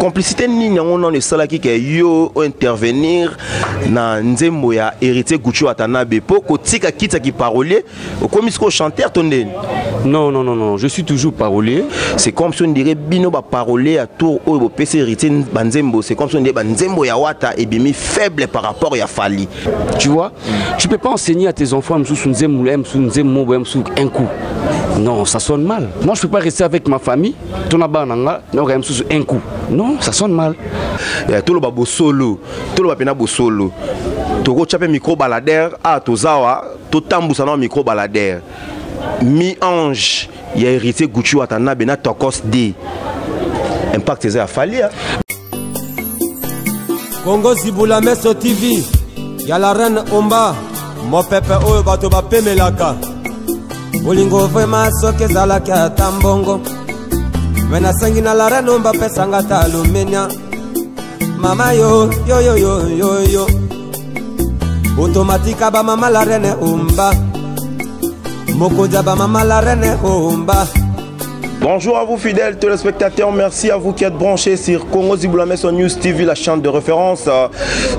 complicité nini on ne sala ki ke yo intervenir na nzembo ya héritier Gucci Watanabe pour kotika kita ki parolier comme isko chanteur tonde. Non, je suis toujours parolier. C'est comme si on dirait bino ba parolier à tour au PC héritier banzembo, c'est comme si on dirait banzembo ya wata et bimi faible par rapport à Fali. Tu vois, tu peux pas enseigner à tes enfants sous un coup. Non, ça sonne mal. Moi, je peux pas rester avec ma famille. Ton abananga, sous un coup. Non, ça sonne mal. Tout le babo solo, tout le bapena bo solo. Toko chapé micro baladère à tozawa, to tambousa na micro baladère. Mi-ange, il y a hérité Gucci Watanabe na Tokos D. Impact c'est à Fali. Congo Zibula Meso TV. Ya la reine Omba. Mo pepe oyo bato ba pemelaka. Bolingo vraiment soke zalaka tambongo. Mena sangi na la reine Omba pesanga talumenya. Mama yo. Automatique ba mama la reine Omba. Bonjour à vous fidèles téléspectateurs, merci à vous qui êtes branchés sur Congo Zibula Meso News TV, la chaîne de référence.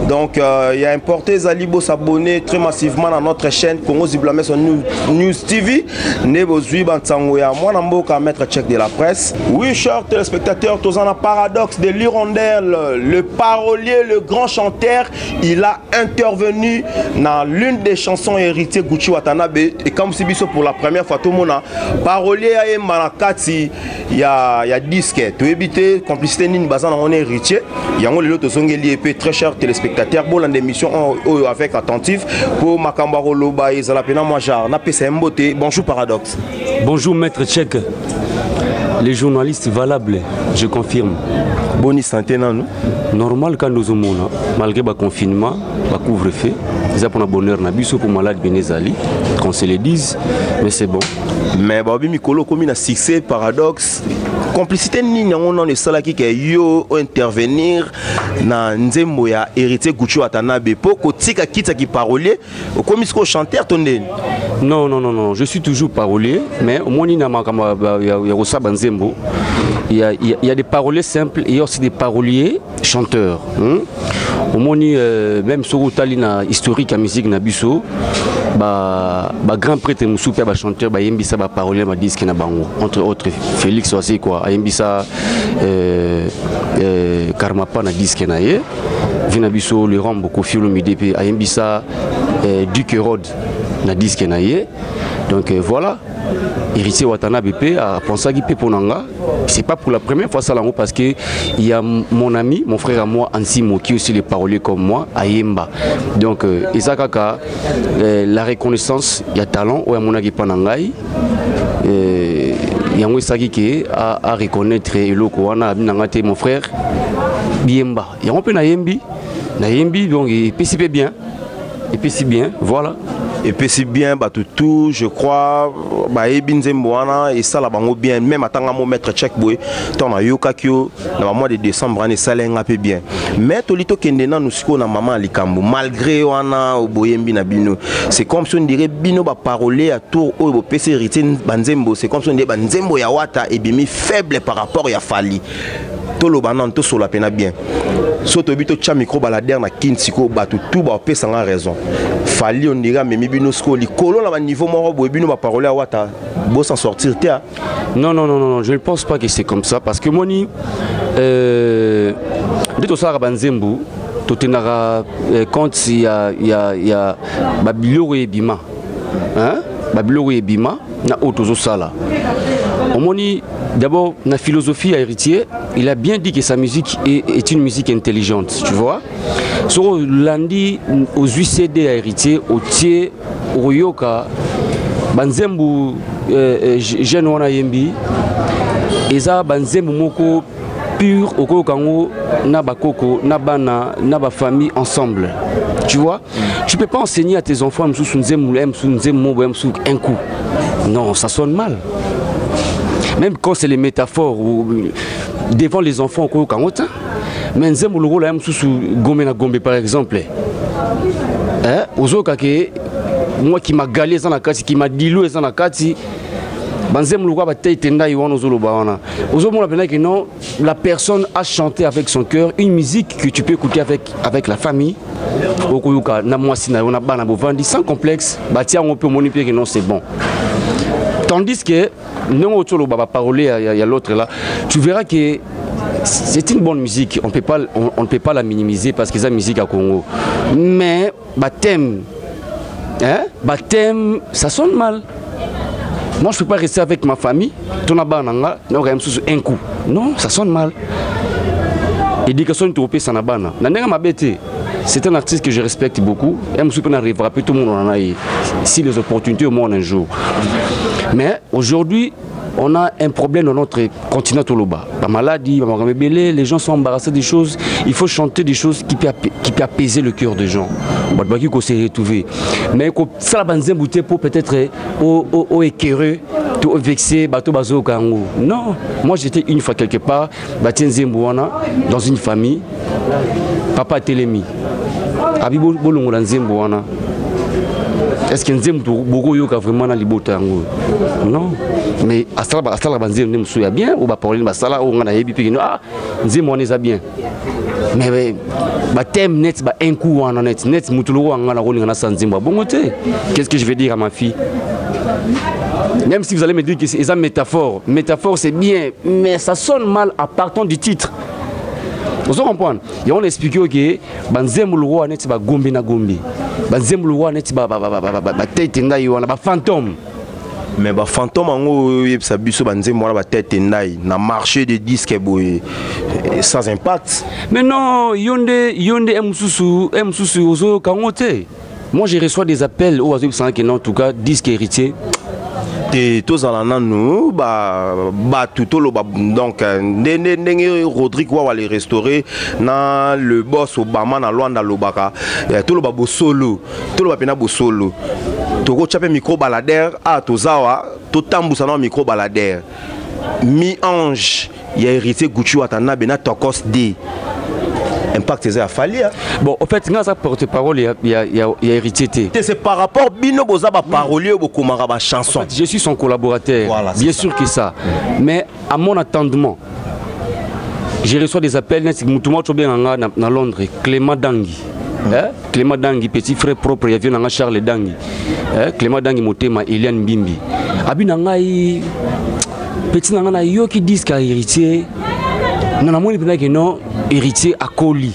Donc il y a importé Zalibo s'abonner très massivement à notre chaîne Congo Zibula Meso News TV. Nebozui Bantsangoya, moi Namboka, maître tchèque de la presse. Oui, chers téléspectateurs, tous en a paradoxe de l'hirondelle, le parolier, le grand chanteur, il a intervenu dans l'une des chansons héritées Gucci Watanabe. Et comme c'est pour la première fois, tout le monde a parolier à Malakati. Il y a disque, tu éviter complicité ni bazan on est héritier. Il y a un autre zongeli EP très cher téléspectateurs. Bon l'émission avec attentif pour Makambaro Loba et Zalapena Majar. Na PC Mbote. Bonjour Paradoxe. Bonjour maître tchèque. Les journalistes valables, je confirme. Bonne santé non? Normal quand nous sommes malgré le confinement, le couvre-feu, ils ont pour bonheur nabiso pour malade Benezali, qu'on se le dise, mais c'est bon. Mais Babi Mikolo comme un succès Paradoxe. Complicité ni on ne sala ki ke yo intervenir na nzembo ya héritier Gucci Watanabe pour kotika kita ki parolier comme isko chanteur tonde. Non, je suis toujours parolier, mais au moins il y a des paroliers simples et il y a aussi des paroliers chanteurs. Au moins même sur Talina historique à musique nabiso, grand prêtre Moussoupe ba chanteur ba yembisa ba parolier ma disque na bango entre autres Félix aussi quoi yembisa Karmapa na disque na ye vinabiso le rang beaucoup filo midepe yembisa Duc Rod na disque na ye donc voilà héritier Watanabe a pensé à Guipé Ponanga. C'est pas pour la première fois ça parce que il y a mon ami, mon frère à moi, Ansimo, qui est aussi les paroliers comme moi, à Yemba. Donc, Isakaka, la reconnaissance, il y a talent, ou à mon Panangai. Il y a un Isaki qui a reconnaître mon frère, Yemba. Il y a un peu na Yembi, donc il peut si bien, voilà. Et puis c'est bien, tout, je crois, et ça là bien, même à tant maître check boy, ton a yokakio, dans le mois de décembre, on est salé un peu bien. Mais tolito kendena nous siko na maman likambo, malgré wana au boyembi na bino, c'est comme si on dirait bino ba parolier à tour au PC héritier banzembo, c'est comme si on dirait banzembo ya wata et bimi faible par rapport ya Fali. Tolo banan to sur la peine bien. Soto bito cha micro baladère na kinsiko batu tout ba pesa nga raison. Fali on dirait mais bino sko li kolo na niveau moro bo bino ba parole à wata bo s'en sortir té. Non, je ne pense pas que c'est comme ça parce que moni de to sara banzembo to tenara quand il y a Babilo et Bima. Hein? Babilo et Bima na otozo sala. Omoni d'abord la philosophie à héritier, il a bien dit que sa musique est une musique intelligente, tu vois. Sur lundi aux UCD à héritier, au Thier, au Yoka, Banzembu, jeune wana yembi, eza Banzembu moko pur au Kokango, naba koko, nabana, naba famille ensemble. Tu vois, tu peux pas enseigner à tes enfants un coup. Non, ça sonne mal. Même quand c'est les métaphores devant les enfants au Kangota, mais Gombe par exemple. Moi qui m'a galé dans la carte, qui m'a dilué dans la carte, Banzem Loura bataille tenda iwan ozolo bawana. Ozolo la pena que non, la personne a chanté avec son cœur une musique que tu peux écouter avec la famille. Okuyuka na mwasi na ona bana bovandi sans complexe, batia on peut monifier que non c'est bon. Tandis que non autour baba parler il y a l'autre là, tu verras que c'est une bonne musique, on ne peut pas la minimiser parce que c'est une musique à Congo. Mais baptême, hein, baptême, ça sonne mal. Moi je ne peux pas rester avec ma famille, ton abana, un coup. Non, ça sonne mal. Éducation tropée ça n'a pas. C'est un artiste que je respecte beaucoup. Et je peux arriver tout le monde en a si les opportunités au monde un jour. Mais aujourd'hui, on a un problème dans notre continent Toloba. La maladie, les gens sont embarrassés des choses. Il faut chanter des choses qui peuvent apaiser le cœur des gens. Mais ça la banzem bouté pour peut-être au écœureux, au vexé, non, moi j'étais une fois quelque part, dans une famille, papa Télémi. Abibo bolongola nzembo wana. Est-ce que nzembo boko yoka vraiment na libota ngo? Non. Mais asala banzembo nzembo ya bien ou ba parler basala o ngana yebi pe ah nzembo wana za bien. Mais ba thème net ba un coup wana net mutulo ngana ko ngana sa nzembo bongo te. Qu'est-ce que je vais dire à ma fille? Même si vous allez me dire que c'est une métaphore c'est bien, mais ça sonne mal à partant du titre. Vous comprenez? Et on explique que banzembo le roi n'est pas gombe na gombe. Banzembo le roi n'est pas tête ndai wana ba fantôme. Mais ba fantôme ngo yebsa biso banzembo wana ba tête ndai na marché de disques boy sans impact. Mais non, yonde msusu ozo kangote. Moi je reçois des appels au oiseau que non en tout cas disque héritier. Tous en nous, donc Rodrigue va les restaurer dans le boss Obama dans Luanda Lobaka. Tout le babo solo, tout le bapena solo. Toko chapé micro baladère à Tozawa, tout tambou ça micro baladère. Mi-ange, il y a hérité Gucci Watana Bena Tokos D. Impact c'est à Fali. Bon, en fait, quand ça porte-parole, il y a héritier. C'est par rapport Bino Bozaba parolier au Komaraba chanson. En fait, je suis son collaborateur. Voilà, bien sûr que ça. Mais à mon attendement, j'ai reçu des appels dans Londres, Clément Dangui. Clément Dangui, petit frère propre, il y a Charles Dangui. Clément Dangui Motema, Eliane Bimbi. Abinangai, petit nangana yo qui disent qu'il héritier. Non, héritier à Koli.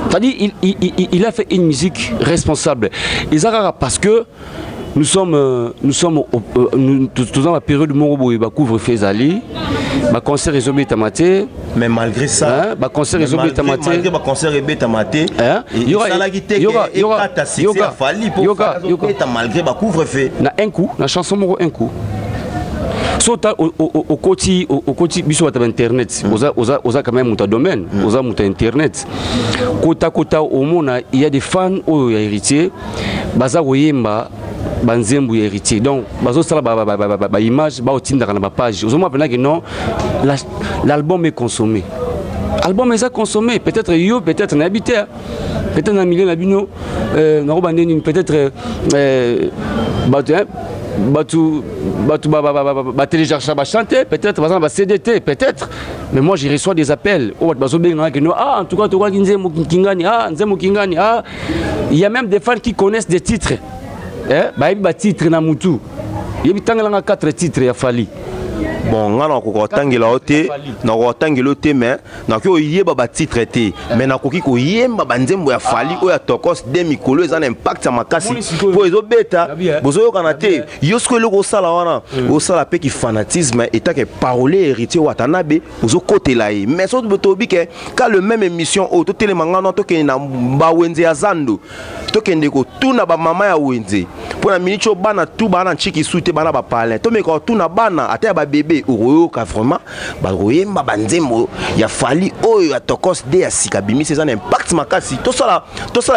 C'est-à-dire il a fait une musique responsable. Parce que nous sommes dans la période de Morobo et couvre-feu Zali, concert résobé Tamaté. Mais malgré ça, concert résobé Tamaté. Malgré concert résobé Tamaté, il y aura malgré couvre-feu. Na un coup, la chanson Moro un coup. Sauta au côté biso à internet oza quand même mon domaine oza mon internet kota au monde il y a des fans au héritier baza oyemba banzembu héritier donc bazo sala ba image ba otinda na ba page ozoma pena que non l'album est consommé album est consommé peut-être yo peut-être na habité peut-être na million na bino na robandeni peut-être télécharger, chanter, peut-être, par exemple, CDT, peut-être. Mais moi, je reçois des appels. En tout cas, il y a même des fans qui connaissent des titres. Titre Namutu. Il y a 4 titres, il a fallu. Bon, on a encore tangela oté, na ko tangela oté mais na ko yeba ba titre té, mais na ko kiko yemba banzembo ya fali o ya tokos de mikolo ezana impact ya makasi po ezo beta bozo yo kanate yosko loko sala wana o sala pe ki fanatisme eta ke parler héritier watanabe bozo côté là mais so botobi ke ka le même émission o to tele mangana to ke na ba wenze ya zando to ke ndeko tuna ba mama ya wenze po na minicho bana tu bana chiki sute bana ba parler to me ko tuna bana ata ba bébé oyoka vraiment baroyemba banzembo ya fali oyo ya tokos de ya sikabimi c'est un impact makasi to sala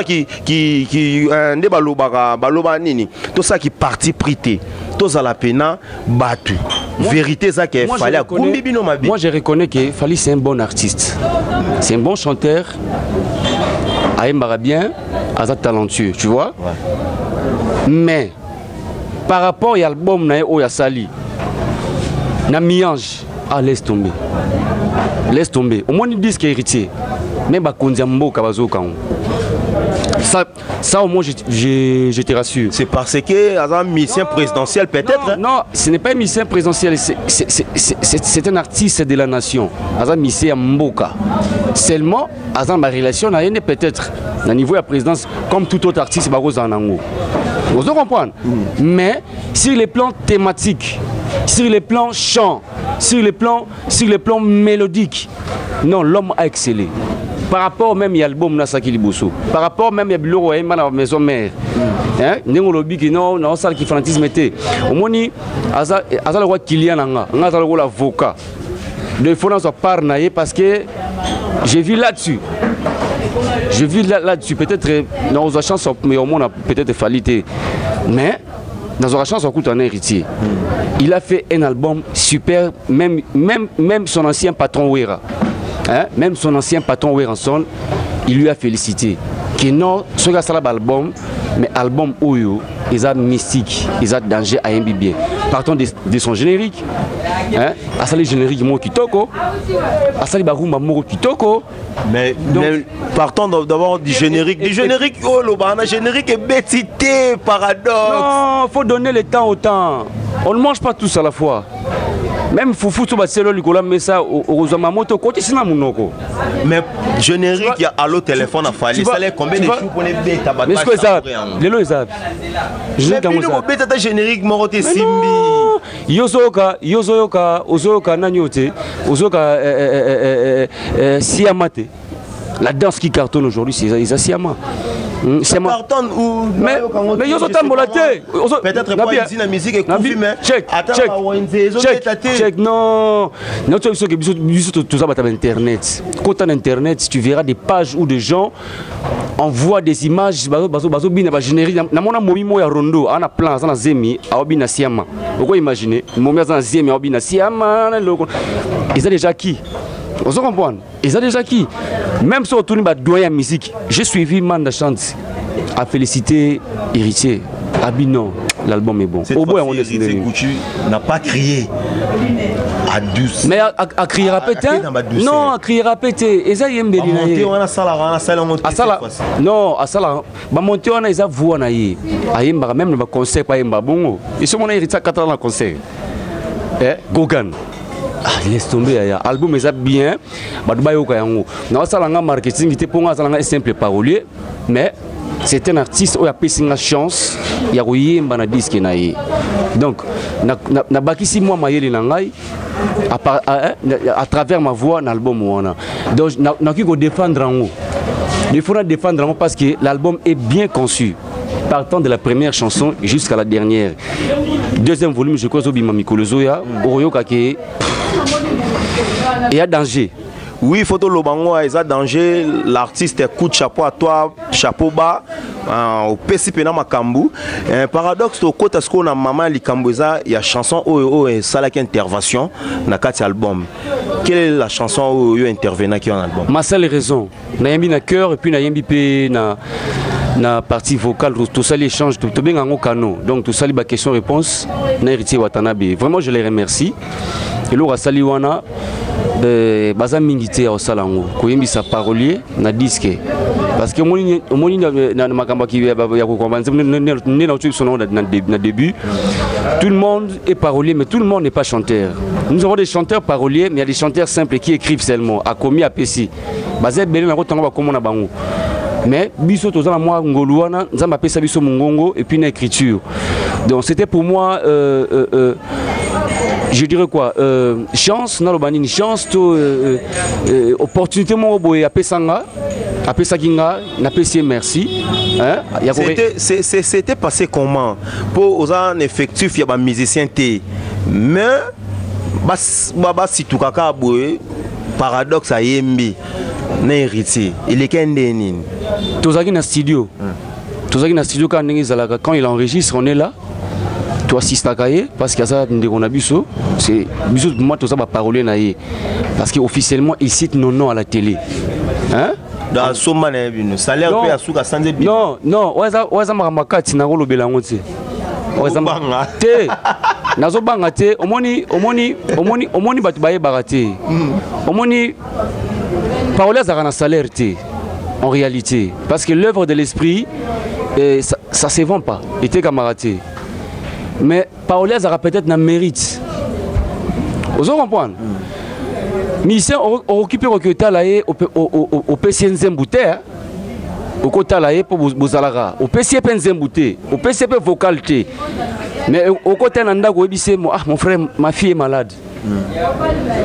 ki nde baloba nini to sala ki parti prité to sala pena batu vérité ça que fali a kumbi bino mabi. Moi je reconnais que Fali c'est un bon artiste, c'est un bon chanteur, aimera bien, assez talentueux, tu vois. Ouais. Mais par rapport à l'album na o ya sali na miange. Ah, laisse tomber. Laisse tomber. Au moins ils disent qu'il est héritier. Même Bakondiambo Kabazo ça au moins je te rassure. C'est parce que un mission présidentiel peut-être. Non, ce n'est pas un mission présidentiel, c'est un artiste de la nation. Un mission Mboka. Seulement, à ma relation peut-être au niveau de la présidence comme tout autre artiste Barozanango. Vous comprenez? Mais sur les plans thématiques, sur les plans chants, sur les plans mélodiques, non, l'homme a excellé. Par rapport même à l'album Nasaki Liboso, par rapport même à Bilo Royema dans la maison mère, Nengolobi qui non, ça qui fanatisme était. Au moins, Aza le roi Kylian Anga, Aza le roi l'avocat. Il faut nous en parler parce que j'ai vu là-dessus. Je vis là-dessus, peut-être dans la chance, mais au moins peut-être falité. Mais dans la chance, on coûte un héritier. Il a fait un album super, même son ancien patron Wera. Même son ancien patron Weranson, il lui a félicité. Que non, ce gars a l'album, mais album Oyo, ils ont mystique, ils ont danger à bien. Partons de son générique. À ça les génériques Moro Kitoko, à ça les Barumba Moro Kitoko. Mais partons d'abord du générique. Du générique, oh le générique est bêtité, paradoxe. Non, faut donner le temps au temps. On ne mange pas tous à la fois. Même Foufou Tobatselo Nicolas Messa au Zamamoto côté sina munoko. Mais générique il y a allo téléphone à fallu ça les combien de jours pour les bêta mais ce que ça les lois ça je comme ça bêta générique moroté simbi yozoka ozoka nanyote ozoka siamate. La danse qui cartonne aujourd'hui, c'est Siama. Cartonne ou mais ils ont peut-être pas ici la musique est confus mais check non tout ça sur internet. Quand tu as internet, tu verras des pages où des gens envoient des images bazo bina générique na mona momimo ya rondo ana plan sana zemi aobina Siama. Pourquoi imaginer momia sana zemi aobina Siama ils ont déjà qui? Vous comprenez? Ils ont déjà qui? Même si on tourne à doyen musique, j'ai suivi Manda Chante à féliciter héritier. Abinon, l'album est bon. Au bout, on n'a pas crié à douce. Mais à crier à péter? Non, à crier à péter. Et ça, il y a un non, à Sala. Monter on a des voix naïe. Même le concert pas un bon. Ils sont mon héritier 4 ans dans le concert. Gogan. Laisse tomber, l'album est bien. Marketing était pour moi un simple parolier, mais c'est un artiste qui a pris une chance. Il y a eu un disque. Donc, à travers ma voix dans l'album. Donc, je vais défendre. Il faut défendre parce que l'album est bien conçu. Partant de la première chanson jusqu'à la dernière. Deuxième volume, je crois que il y a danger. Oui, photo Lobango, il y a danger. L'artiste écoute chapeau à toi, chapeau bas, au PCP na Makambu. Paradoxe, au côté de ce maman Likamboza, il y a chanson où il y a une intervention dans cet album. Quelle est la chanson où il y a intervenant qui est en album? Ma seule raison, il y a un cœur et puis il y a na partie vocale, tout ça l'échange, tout bien en canot. Donc tout ça les questions-réponses, na héritier Watanabe. Vraiment je les remercie. Et là Saliwana baza mingité au salango koyembi sa parolier na disque parce que moni na makamba ki ya ko kombanza ne na son nom na début. Tout le monde est parolier mais tout le monde n'est pas chanteur. Nous avons des chanteurs paroliers mais il y a des chanteurs simples qui écrivent seulement à komi à pesi baza belé na ko tanga ba komo na bango. Mais biso tozana moi ngoluana nzamba pesa biso mungongo et puis une écriture. Donc c'était pour moi je dirais quoi chance na lobanini chance to opportunité mo boye apesanga apesakinga na pesi merci hein c'était passé comment pour aux un effectif ya ba musicien té mais baba situkaka boye paradoxe ayembi na héritier il est kendeni tozaki na studio quand il enregistre on est là toi assistes à Kaye parce qu'il y a ça on a biso c'est biso moi tout ça va parler naïe parce qu'officiellement il cite nos noms à la télé hein dans son le salaire peut à souka sans débit non ouais ça mamakati na rolo belango te ouais ça te nazo bangate omoni batu baye barate omoni parole à salaire en réalité parce que l'œuvre de l'esprit ça se vend pas était camaraté mais parole à peut-être na mérite vous comprenez mission occupé recruter là au PC Nzembouté au côté là pour Bozalara au PC Nzembouté au PC vocalité mais au côté nanda ko ebise mon frère ma fille est malade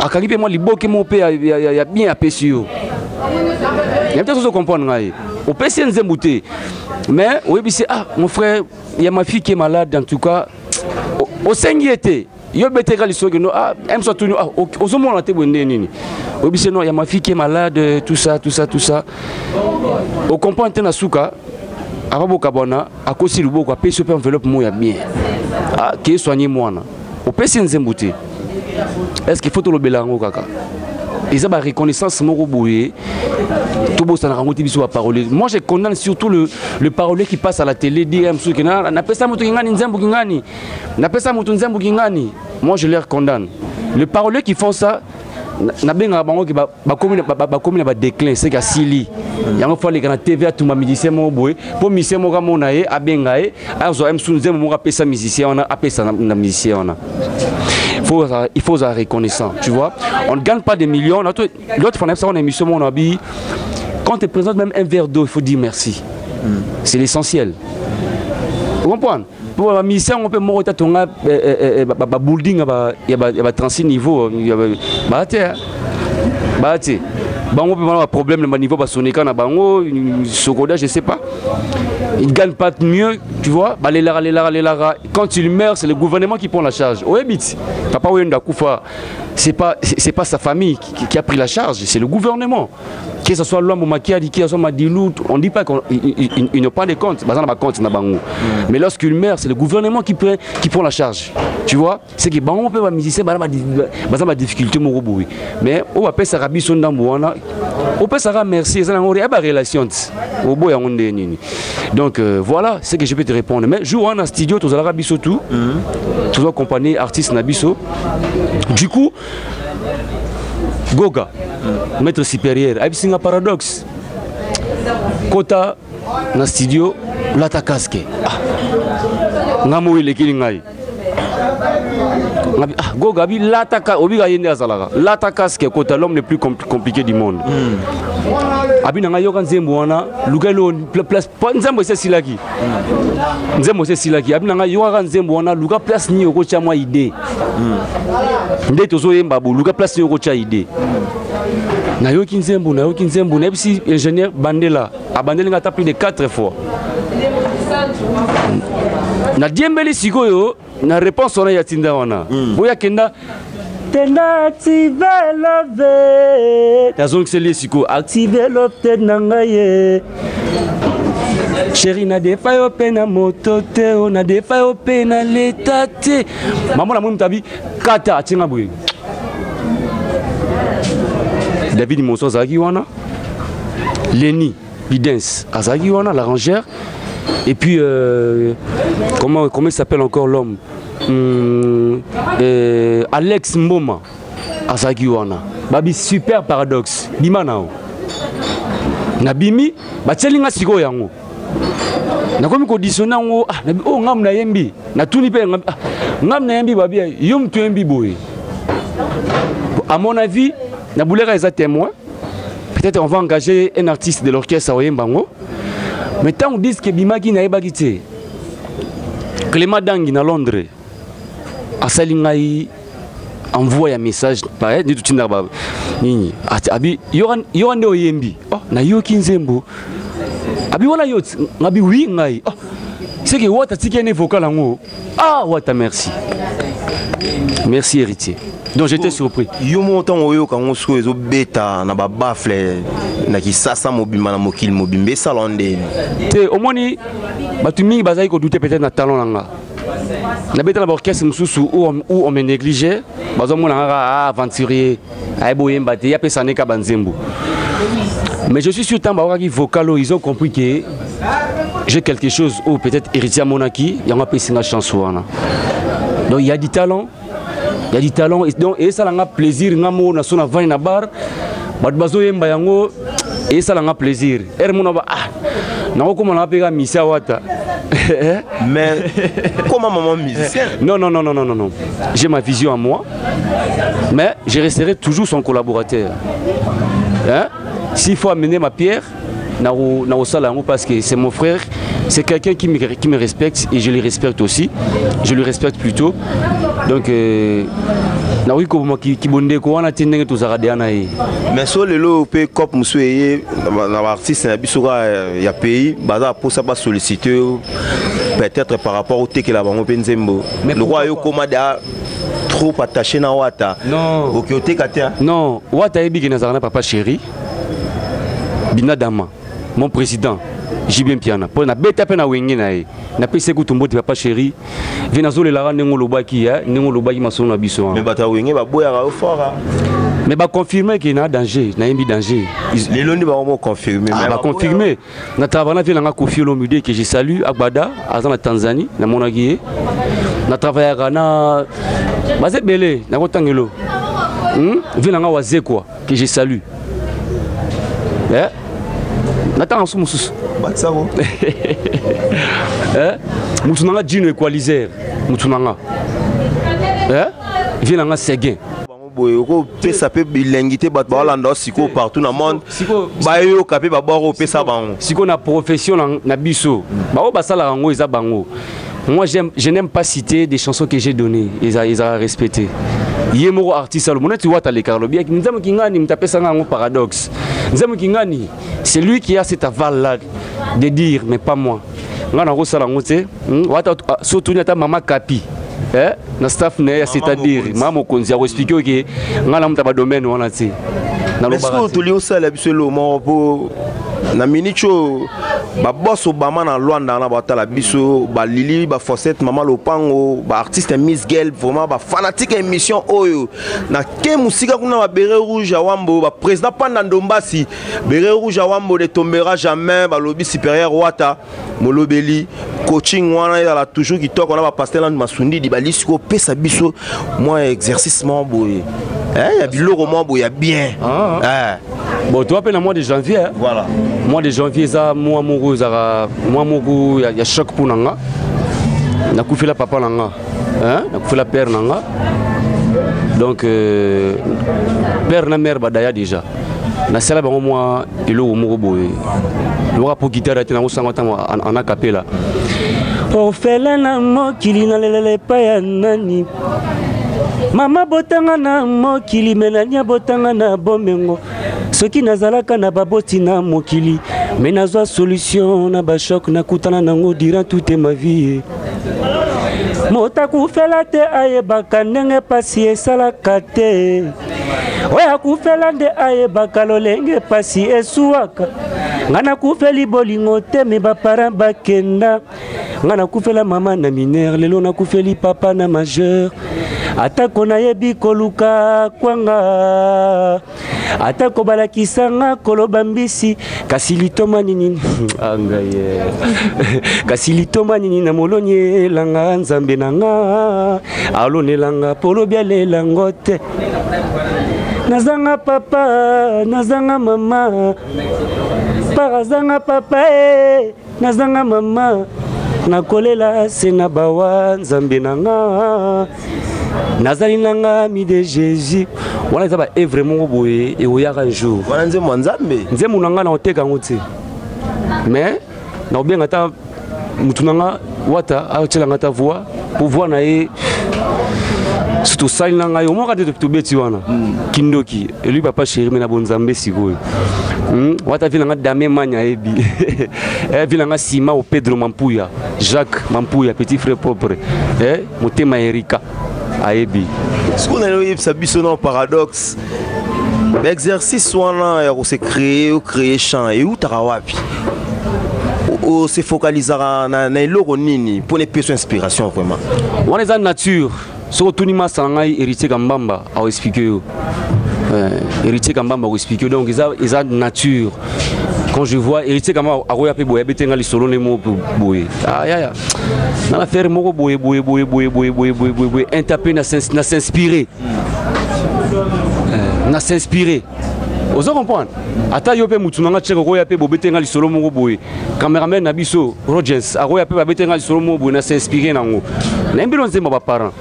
akalipe moi liboke mon père y a bien apprécié il y a peut-être comprendre ngai au PC Nzembouté mais au ebise mon frère il y a ma fille qui est malade en tout cas au sengiete yo beteka lisoki no aime soit tout au moment te bonne nini au ebise non il y a ma fille qui est malade tout ça au comprendre na suka araboka bona akosi luboko apesi pe enveloppe moya bien qui est soigné moi au PC Nzembouté est-ce qu'il faut tout le belango kaka ils ont la reconnaissance moko boye tout beau ça na rango tibiso à parole moi je condamne surtout le parolier qui passe à la télé dire msuki na pesa mutu kingani Nzembu kingani na pesa mutu Nzembu kingani moi je les condamne les paroliers qui font ça na benga bango ki ba komi na déclin c'est ka sili yango faut les grands TV à tout ma musicien mo boy pour musicien mo ka mona ye abenga ye azo msu Nzembu mo ka pesa musicien on a pesa na musicien on a il faut être reconnaissant, tu vois. On ne gagne pas des millions. L'autre fois, on a émission mon habit. Quand tu présentes même un verre d'eau, il faut dire merci. C'est l'essentiel. Vous comprenez? Pour la mission, on peut mourir ton building, il y a 36 niveaux. Bon, on peut avoir un problème le niveau parce qu'on est quand bango, Sokoda, je sais pas. Ils ne gagnent pas mieux, tu vois. Les lara. Quand il meurt, c'est le gouvernement qui prend la charge. Au Ebit, Papa Wenda Koufa, c'est pas sa famille qui a pris la charge, c'est le gouvernement. Que ce soit l'homme ou Makiadi, que ce soit Madilou, on ne dit pas qu'il n'a pas de compte. Mais lorsqu'il meurt, c'est le gouvernement qui prend la charge. Tu vois, c'est que on peut pas musicien, ma difficulté mon robot. Mais on va payer sa rabi son d'ambouana. On peut ça merci, ça n'a pas relation. Au bout donc voilà ce que je peux te répondre. Mais jour en studio, tous allons biso tout, tous accompagner artistes nabiso. Du coup, Goga, maître supérieur, c'est un paradoxe. Kota na studio, la ta casque. Ngamoui le kilingai. Goga bi lataka obiga yende azalaka lataka kota l'homme le plus compliqué du monde abi nanga yoka Nzembo wana lukelo place Nzembo c'est silaki Nzembo c'est silaki abi nanga yoka Nzembo wana luka place ni yoko cha moi idée nde tozo yemba bo luka place ni yoko cha idée na yoki Nzembo na bisi ingénieur Bandela abandeli ngata plus de 4 fois na diembeli sikoyo na réponse on a yatinda wana boya kenda tena activer love tazong seli siko activer love tenanga ye chéri na defa yo pena moto te na defa yo pena leta te maman la mutabi kata atinga boye David Monson zaki wana Lenny Bidens azaki wana l'arrangeur. Et puis, comment il s'appelle encore l'homme Alex Mboma, Asagiwana. Babi super paradoxe. Bimanao. Nabimi, Batselinga Sigo Yango. Nakomi conditionna ngo oh ngam na yembi. Na tuni pe ngam na yembi babi yom tu yembi boy. À mon avis, na boulera est témoin. Peut-être on va engager un artiste de l'orchestre à Yembango. Mais tant on dit que Bimaki n'a pas quitté, Clément Dangi à Londres, à Salingaï envoie un message pareil de tout le monde. Abi Yoran Oyembi, na Yoki Nzembo. Abi wana yot, Abi oui ngai. C'est que what a tiqué vocal en haut. Ah what a merci. Merci héritier. Donc j'étais surpris. Yo montant oyo quand on soit zo beta na ba bafle na ki sasa mobimba na mokil mobimbe salonde. Te omoni batumi bazai ko douter peut-être na talent nanga. Na beta na orchestre mususu où on me négligeait, bazo mona nga aventurier, ay boyemba te ya pesa neka banzembo. Mais je suis sûr que les vocalo ils ont compris que j'ai quelque chose ou peut-être héritier à Monaki, il y a une chance. Donc il y a du talent. Il y a du talent. Et ça a plaisir. Na sona vani na bar. Badbazo yemba yango. Et ça a plaisir. Hermona na comment on appelle Missa Wata. Mais comment maman musicien? Non. J'ai ma vision à moi. Mais je resterai toujours son collaborateur. Hein? S'il faut amener ma pierre, parce que c'est mon frère, c'est quelqu'un qui me respecte et je le respecte aussi. Je le respecte plutôt. Donc, mais so lelo pe cop musouye na artiste na bisoka ya pays baza pour ça pas solliciter peut-être par rapport au teke la bango penzembo le roi yo komada trop attaché na Wata. Non. OK o teka tia. Non, Wata ebi ki nazarana papa chéri. Binadama, mon président. Jibien Piana. Pour na beta pe na wenge na e. Na pe se kutumbo papa chéri. Venazole la nengo lobaki ya, nengo lobaki masono biso. Mais bata wenge ba boya ra fort. Mais bah confirmer qu'il y a un danger, il y a un danger. Les lonis vont confirmer. Ah, bah confirmer. Na travaillé avec la Kofi Olomide que je salue à Bada, à la Tanzanie, na Monagui. Na travaillé avec na Bazé Belé, na Kotangelo. Vilanga Wazé quoi, que je salue. Eh? Nathan Soumous. Batsavo. Eh? Moutunanga Dino Equalizer. Moutunanga. Eh? Vilanga Seguin. Ça peut bilinguité partout dans le monde. Si on a profession na biso, moi je n'aime pas citer des chansons que j'ai données, ils ont respecté. Yemoro artiste le tu vois les Carlo bien Nzamo Kingani m'tapé ça un paradoxe. Nzamo Kingani, c'est lui qui a cette aval là de dire mais pas moi. Ngana ko sala ngote, wata surtout nyata mama Kapi. Na staff c'est-à-dire maman konzi a expliqué que ngala mta ba domaine wana ti na lo ba to li osala biso lo mo po na minicho ba boss Obama na Luanda na ba tala biso ba Lili ba Fosette maman Lopango ba artiste Miss Girl vraiment ba fanatique émission oyo na ke musika kuna ba beret rouge à Wambo ba président Panda Ndombasi beret rouge à Wambo ne tombera jamais ba lobby supérieur Wata molobeli coaching wana il a toujours qui toque on a ba pasteur land masundi di ba lisiko pesa biso moi exercice mo boye il y a biloko mo boye bien bon toi appelles le mois de janvier voilà mois de janvier ça moi amoureux moi amoureux il y a choc pour nanga na kufi la papa nanga na kufi la père nanga donc père na mère badaya déjà na sala ba moi ilo mo boye le rap pour guitare tena ko sanga en acapella on fait la mokili na lele pa ya nani mama botanga na mokili menanya botanga na bomengo soki nazalaka na baboti na mokili mais nazwa solution na ba choc na kutana nango durant toute ma vie motaku fela te ayebaka ndenge pasi esalaka te oya kufela nde ayebaka lolenge pasi esuwaka ngana kufeli bolingo te me bapara bakenda ngana kufela mama na mineur lelo na kufeli papa na majeur atako nayebi koluka kwanga atako balakisanga koloba mbisi kasi litoma nini angaye kasi litoma nini na molonye langa nzambe nanga alonelanga polo bialela ngote nazanga papa nazanga mama parazanga papa nazanga mama nakolela sena bawa nzambe nanga nazali nanga mi de Jésus wana eza ba vraiment boye et oyaka un jour wana nzembo nzambe nzembo nanga na oteka ngote mais na obenga ta mutu nanga Wata a ngata ta voix pour voir na e surtout ça nanga yo moka de to beti wana kindoki et lui papa chéri mais na bonzambe sikoyo Wata vila nga Damien Manya ebi vila nga Sima au Pedro Mampuya Jacques Mampuya petit frère propre Motema Erika aebi ce qu'on a eu ça biso paradoxe l'exercice wana ya se créer chant et où tarawapi o se focalisera na eloko nini pour les personnes inspiration vraiment on est en nature so tunima sangai héritier Kambamba a expliqué héritier Kambamba a expliqué donc ils ont nature quand je vois héritier comment Aroya pe boye betenga li solo les mots boye ya na faire moko boye intapé na s'inspirer na s'inspirer vous comprenez ata yo pe mutu nanga tcheko Aroya pe bobetenga li solo moko boye cameraman na biso Rogers Aroya pe betenga li solo moko boye na s'inspirer nango na mbilo nzemba ba parents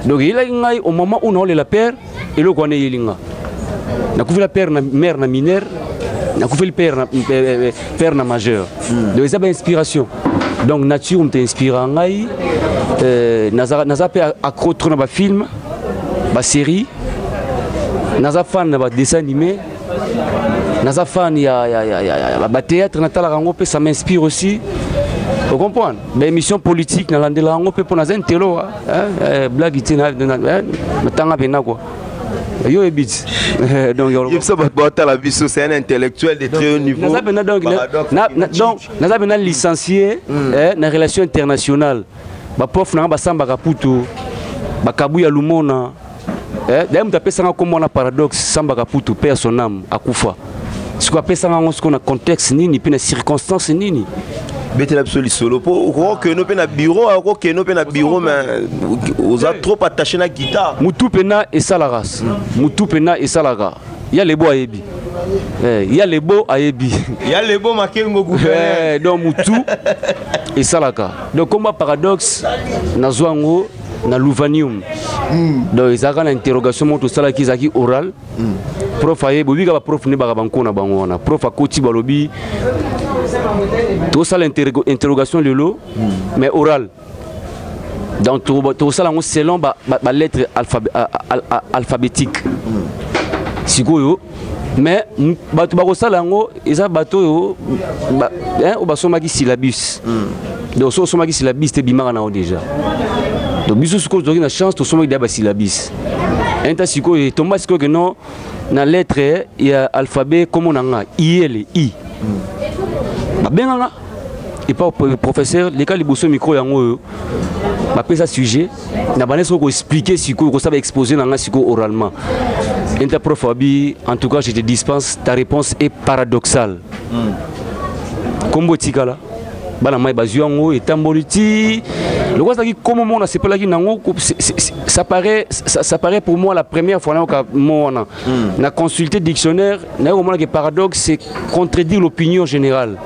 donc il a ngai au moment où on la père et le connaît yelinga na kufi la père na mère na mineur na kufi le père na majeur donc ça ba inspiration donc nature me inspire ngai naza pe accro trop na ba film ba série naza fan na ba dessin animé naza fan ya ba théâtre natala rango pe ça m'inspire aussi. Vous comprenez? Mais émission politique na landela rango pe pour naza intelo blague itina na tanga bena quoi. Yo ebit donc yo ça va la vie c'est un intellectuel de très haut niveau. Donc naza bena licencié na relations internationales. Ba prof na ba samba kaputo ba kabuya lumona d'ailleurs tu appelles ça comme un paradoxe samba kaputo perd son âme akufa. Ce qu'on appelle ça dans contexte nini puis dans circonstances nini. Bete l'absolu solo pour que nous pena bureau que nous pena bureau mais on a trop attaché na guitare. Mutu pena et ça la race. Mutu pena et ça la race. Il y a les beaux ayebi. Il y a les beaux ayebi. Il y a les beaux makengo gouverneur. Donc mutu et ça la race. Donc comme un paradoxe na zwango na louvanium. Donc ils ont une interrogation mon tout ça là qui zaki oral. Prof ayebi biga ba prof ne ba banko na bango na prof akoti balobi. Tout ça l'interrogation de l'eau, mais orale. Donc tout ça selon la lettre alphabétique. Sikoyo, mais bateau ça lango, ils ont bateau au basomaki syllabus. Donc au somaki syllabus te bimara na déjà. Donc biso siko na chance to somaki d'aba syllabus. Enta sikoyo tomba sikoyo que non na lettre il y a alphabet comme on a I. Benganga et pas professeur les cas liboso micro yango ba pesa sujet na baneso ko expliquer siko ko ça exposer nanga siko oralement interprof abi en tout cas je te dispense ta réponse est paradoxale kombo tikala bana mai bazuango et tamboliti le quoi ça qui comme on a c'est pas là qui nango ça paraît pour moi la première fois que moi on a consulté dictionnaire na au moins que paradoxe c'est contredire l'opinion générale.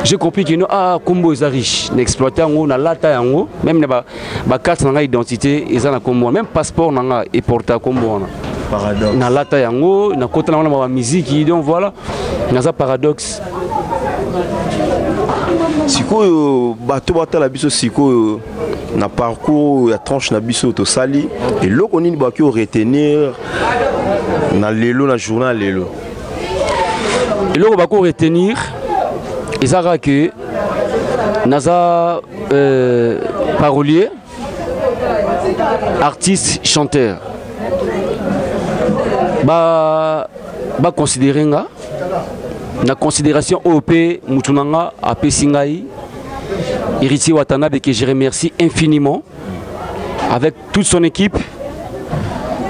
J'ai compris que Combo est riche, n'exploiter en haut, na lata en haut, même na carte na identité, ils ont Combo, même passeport na et porta Combo paradoxe. Na lata en haut, na côté na ma musique, donc voilà, na ça paradoxe. Siko bato la biso siko na parcours ya tranche na biso to sali et loko nini ba ki retenir na lelo na journal lelo. Et loko ba ko retenir ezara que naza parolier, artiste, chanteur. Ba considérer nga na considération OP Mutunanga AP Singai Héritier Watanabe que je remercie infiniment avec toute son équipe.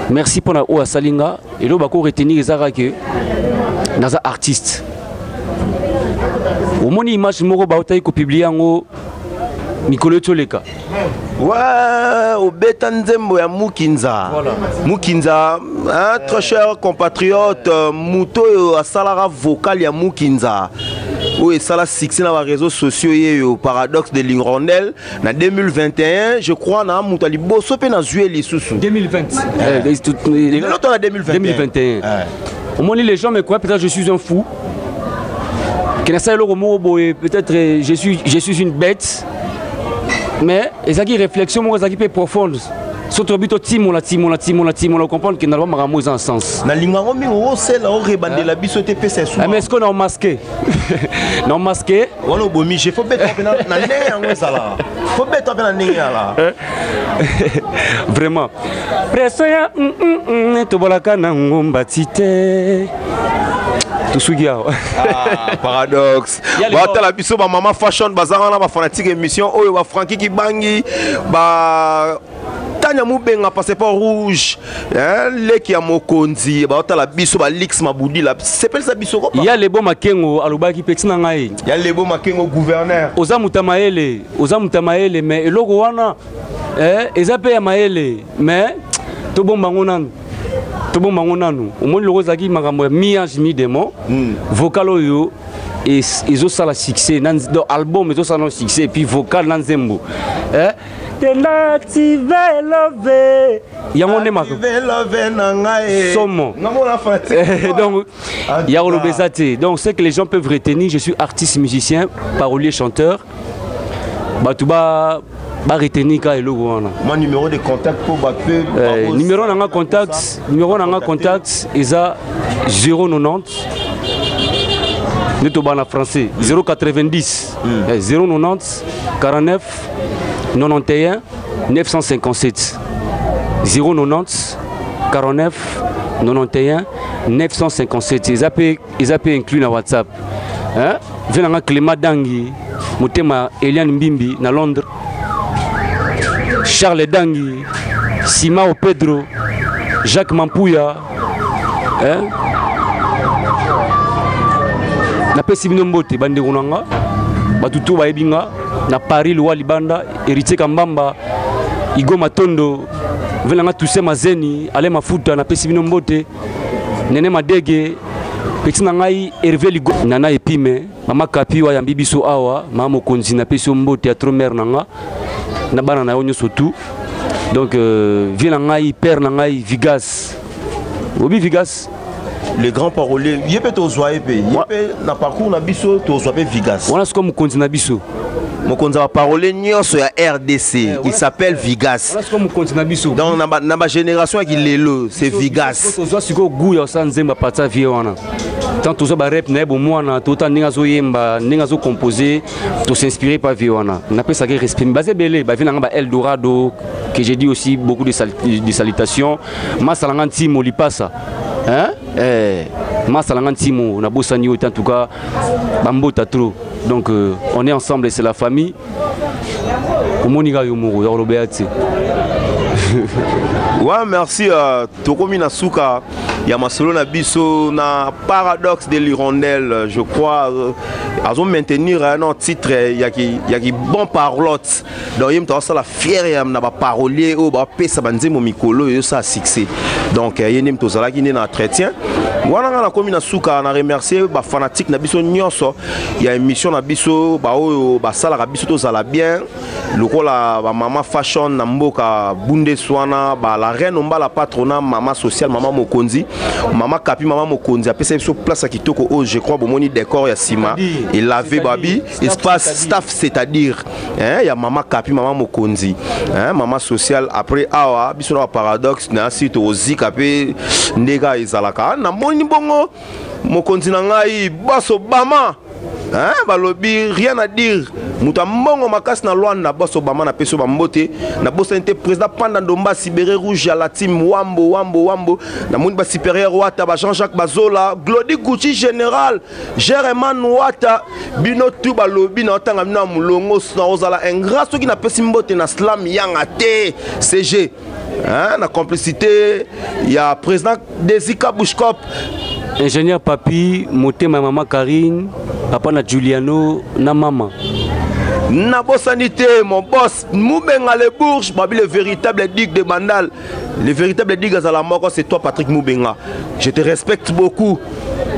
Merci pour la Oa Salinga et là bako retenir ezara que naza artiste. Au moins image moko bautayi ko publier ngo Mikolo Toleka. Ouais, au Betanzembo ya Mukinza. Voilà. Mukinza, hein, très cher compatriote, Muto a salara vocal ya Mukinza. Oui, ça l'a succès dans les réseaux sociaux et au paradoxe de l'Irondelle. En 2021, je crois, na Moutali Bosso pe na Zueli Soussou. 2020. L'autre en 2021. Au moins les gens me croient peut-être que je suis un fou. Peut-être je suis une bête. Mais il y a une réflexion profonde. Surtout que Timo comprendre que nous avons un sens. Mais est-ce qu'on a masqué? Non masqué. Vraiment. Paradoxe. La biso ba maman fashion bazanga na ba fanatique émission oyo ba Frankie Kibangi ba Tanya Moubenga passeport rouge, leki ya mokonzi, la biso ba lix maboudi la, c'est pas ça biso quoi. Il y a les bons makengo alubaki petina ngai. Il y a les bons makengo gouverneur. Oza mutamaele mais eloko wana ezape ya maele mais to bomba ngonanu. To bomba ngonanu. O moni loko zaki makambo miage mi demo. Vocal oyo et ils ont ça la succès dans album ils ont ça le succès et puis vocal dans Zembo activer love ya mon nema somo donc il y a le donc c'est que les gens peuvent retenir je suis artiste musicien parolier chanteur batuba ba retenir ka eloko wana mon numéro de contact pour battre numéro nanga contact eza 090 nous sommes en français 090 090 49 91 957 090 49 91 957 ils appellent inclus dans WhatsApp hein venanga Clément Dangi motema Eliane Mbimbi na Londres Charles Dangi Simao Pedro Jacques Mampouya hein na pesi bino mbote bande kunanga batutu baebinga na Paris Loi Libanda Héritier Kambamba Igo Matondo venanga Toussaint Mazeni Ale Mafuta na pesi bino mbote Nene Madege petit na ngai Hervé Ligo Nana Epime Mama Kapiwa ya Mbibiso awa Mama Mokonzi na pesi mbote ya Tromer nanga na bana na onyo sotu donc vient ngai père na ngai Vigas Obi Vigas les grands paroliers, il y a peut-être aux na parcours na biso to sope Vigas. On a ce comme continue biso. Mon konza parolier nyonso ya RDC, il s'appelle Vigas. On a ce comme continue biso. Dans ma génération qui lelo, c'est Vigas. To zo siko guya sanzemba pata vie wana. Tant to zo ba rap na bo mwana to ta ninga zo yemba, ninga zo composer, to s'inspirer par vie wana. On appelle ça que respect basé belé, ba vina ba Eldorado que j'ai dit aussi beaucoup de salutations. Masalanga Timo Lipasa. Hein? Masalanga Timo, on a bossé en tout cas, Bambota trop. Donc on est ensemble et c'est la famille. Omoniga Yomoro, Yorobéati. Ouais, merci à Tokomina Souka. Yamasolo na biso na paradoxe de l'hirondelle, je crois. Ils ont maintenir un titre, il y a qui bon parlotte. Donc il y a la fière, il y a parolier, il y a pesa banzemo mikolo, il y a ça succès. Donc il y a une tozala qui n'est pas entretien. Moi na komina Souka na remercier ba fanatique na biso nyonso. Il y a une émission na biso ba o ba sala ka biso tozala bien. Lokola ba mama fashion na mboka Bundeswana ba la reine omba la patronat mama sociale mama Mokonzi. Mama Kapi, Mama Mokonzi, a passé sur place à Kitoko, je crois, Bomoni décor, il y a Sima, il lavé Babi, espace staff, c'est-à-dire, il y a Mama Kapi, Mama Mokonzi, Mama sociale, après, Awa, Bissona paradoxe, n'a site au Zikapé, Nega et Zalaka, n'a moni bongo, Mokonzi Nangai, Boss Obama. Balobi, rien à dire. Moutambongo makas na Luanda, Boss Obama na peso bambote, na boss inte président pendant Domba Sibéré Rouge à la team Wambo, na mounba supérieur Wata, Jean-Jacques Bazola, Glody Gucci général, Jéréman Wata, Bino tout balobi na otanga na mulongo na ozala ingrat qui na pesi mbote na slam yanga te CG. Na complicité, il y a président Desika Bouchkop. Ingénieur Papi, Motema Maman Karine, Papa na Giuliano, na Maman. Na sanité, mon boss, Moubenga le Bourges, le véritable digue de Bandal. Le véritable digue à la mort, c'est toi Patrick Moubenga. Je te respecte beaucoup.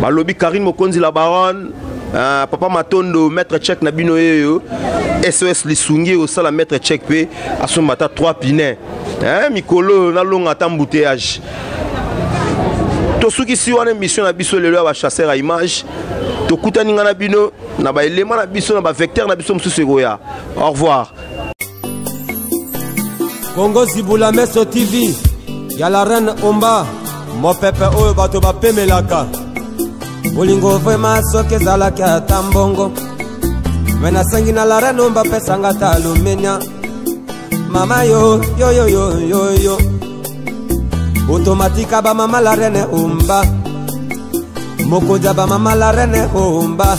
Balobi Karine Mokonzi la baronne, Papa Matondo, maître tchèque Nabino SOS Lissungi au sala maître tchèque P, à son matin 3 pinets. Mikolo, na long à embouteillage. Tosuki si on a une mission à biso le loi chasseur à image. Tokuta ninga na bino na ba élément na biso na ba vecteur na biso msusu goya. Au revoir. Congo Zibula Meso TV. Ya la reine Omba. Mo pepe oyo bato ba pemelaka. Bolingo vraiment soke zalaka tambongo. Mena sangi na la reine Omba pesanga talumenya. Mama yo yo yo yo yo yo. Automatique ba mama la reine Omba. Moko jaba mama la reine Omba.